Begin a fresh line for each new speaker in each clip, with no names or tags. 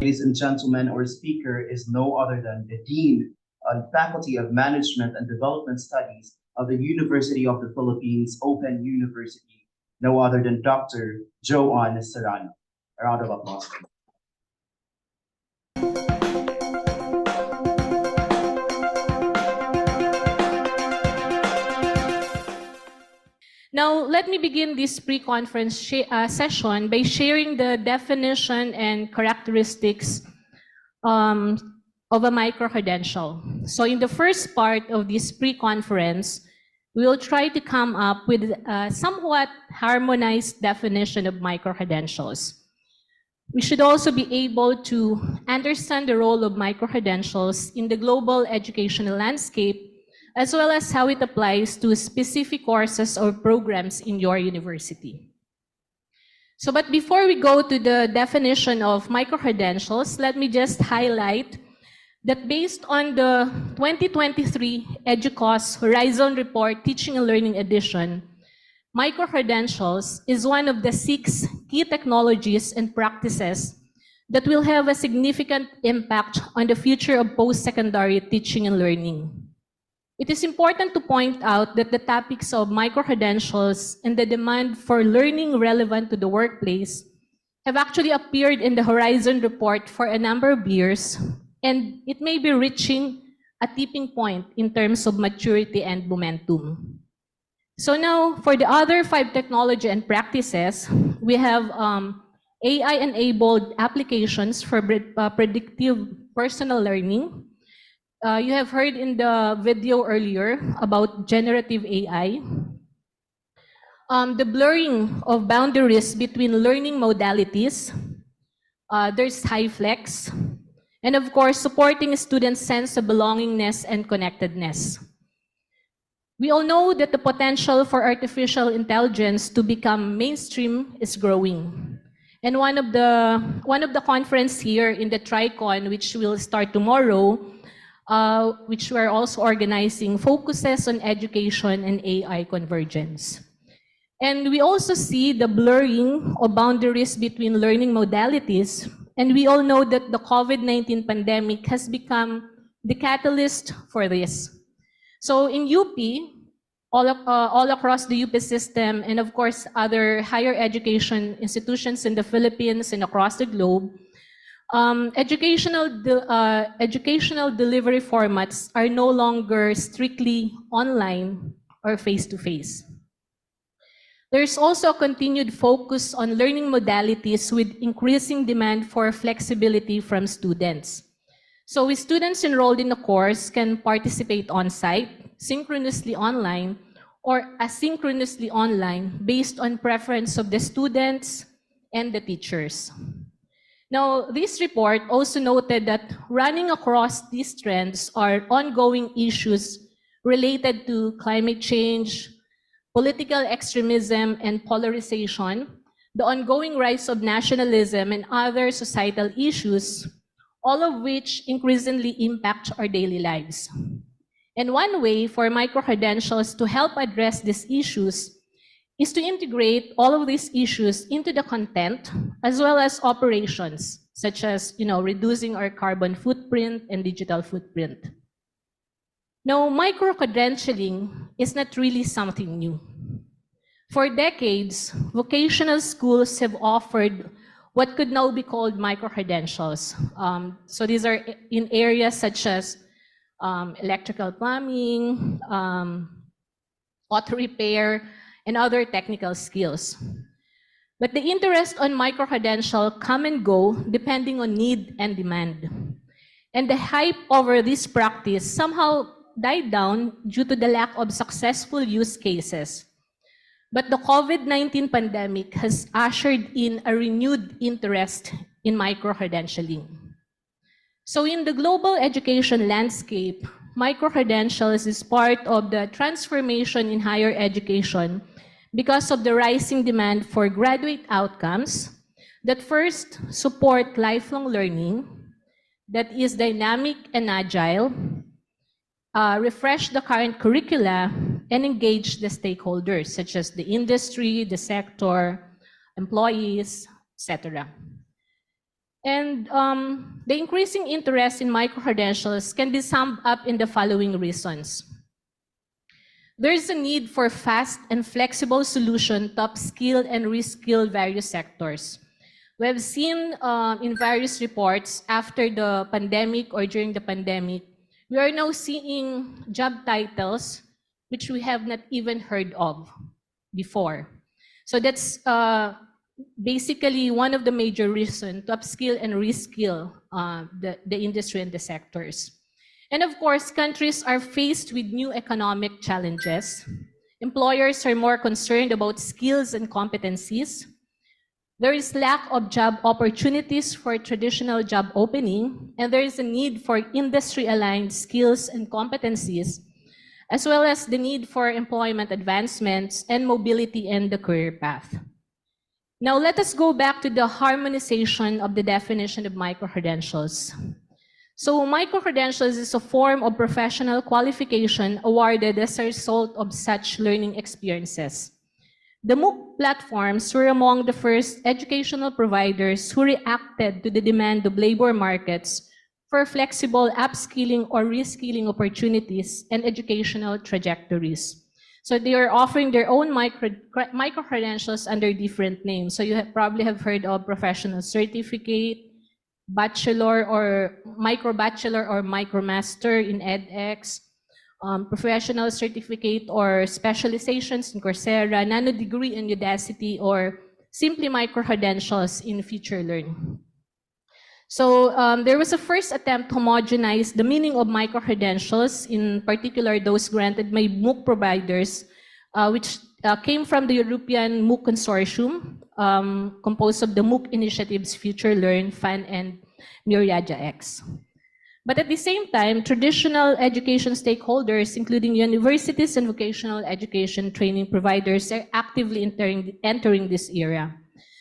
ladies and gentlemen, our speaker is no other than the Dean on Faculty of Management and Development Studies of the University of the Philippines Open University, no other than Dr. Joanne Serrano. A round of applause.
Now, let me begin this pre-conference session by sharing the definition and characteristics of a micro-credential. So in the first part of this pre-conference, we will try to come up with a somewhat harmonized definition of micro-credentials. We should also be able to understand the role of micro-credentials in the global educational landscape, as well as how it applies to specific courses or programs in your university. So, but before we go to the definition of micro-credentials, let me just highlight that based on the 2023 EDUCAUSE Horizon Report Teaching and Learning Edition, micro-credentials is one of the 6 key technologies and practices that will have a significant impact on the future of post-secondary teaching and learning. It is important to point out that the topics of micro-credentials and the demand for learning relevant to the workplace have actually appeared in the Horizon Report for a number of years, and it may be reaching a tipping point in terms of maturity and momentum. So now, for the other 5 technology and practices, we have AI-enabled applications for predictive personal learning. You have heard in the video earlier about generative AI. The blurring of boundaries between learning modalities. There's HyFlex. And of course, supporting students' sense of belongingness and connectedness. We all know that the potential for artificial intelligence to become mainstream is growing. And one of the conference here in the TriCon, which will start tomorrow, which we're also organizing, focuses on education and AI convergence. And we also see the blurring of boundaries between learning modalities. And we all know that the COVID-19 pandemic has become the catalyst for this. So in UP, all across the UP system, and of course other higher education institutions in the Philippines and across the globe, educational delivery formats are no longer strictly online or face-to-face. There's also a continued focus on learning modalities with increasing demand for flexibility from students. So students enrolled in a course can participate on-site, synchronously online, or asynchronously online based on preference of the students and the teachers. Now, this report also noted that running across these trends are ongoing issues related to climate change, political extremism and polarization, the ongoing rise of nationalism and other societal issues, all of which increasingly impact our daily lives. And one way for micro-credentials to help address these issues is to integrate all of these issues into the content as well as operations, such as reducing our carbon footprint and digital footprint. Now, micro-credentialing is not really something new. For decades, vocational schools have offered what could now be called micro-credentials. So these are in areas such as electrical plumbing, auto repair, and other technical skills. But the interest on micro-credential come and go depending on need and demand. And the hype over this practice somehow died down due to the lack of successful use cases. But the COVID-19 pandemic has ushered in a renewed interest in micro-credentialing. So in the global education landscape, micro-credentials is part of the transformation in higher education because of the rising demand for graduate outcomes that first support lifelong learning, that is dynamic and agile, refresh the current curricula, and engage the stakeholders, such as the industry, the sector, employees, etc. And the increasing interest in micro-credentials can be summed up in the following reasons. There is a need for fast and flexible solution to upskill and reskill various sectors. We have seen in various reports after the pandemic or during the pandemic, we are now seeing job titles which we have not even heard of before. So that's basically one of the major reasons to upskill and reskill the industry and the sectors. And of course, countries are faced with new economic challenges. Employers are more concerned about skills and competencies. There is lack of job opportunities for traditional job opening, and there is a need for industry-aligned skills and competencies, as well as the need for employment advancements and mobility in the career path. Now let us go back to the harmonization of the definition of micro-credentials. So micro-credentials is a form of professional qualification awarded as a result of such learning experiences. The MOOC platforms were among the first educational providers who reacted to the demand of labor markets for flexible upskilling or reskilling opportunities and educational trajectories. So they are offering their own micro-credentials under different names. So you probably have heard of professional certificate, bachelor or micro-bachelor or micro-master in edX, professional certificate or specializations in Coursera, nano degree in Udacity, or simply micro-credentials in FutureLearn. So there was a first attempt to homogenize the meaning of micro-credentials, in particular those granted by MOOC providers, which came from the European MOOC Consortium, composed of the MOOC initiatives FutureLearn, FAN, and Myriadia X. But at the same time, traditional education stakeholders, including universities and vocational education training providers, are actively entering this era.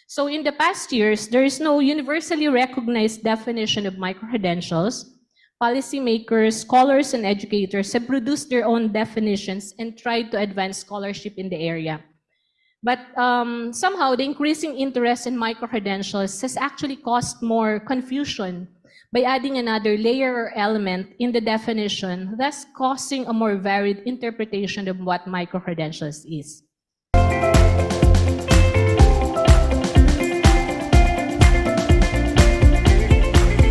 So in the past years, there is no universally recognized definition of micro-credentials. Policymakers, scholars, and educators have produced their own definitions and tried to advance scholarship in the area. But somehow, the increasing interest in micro-credentials has actually caused more confusion by adding another layer or element in the definition, thus causing a more varied interpretation of what micro-credentials is.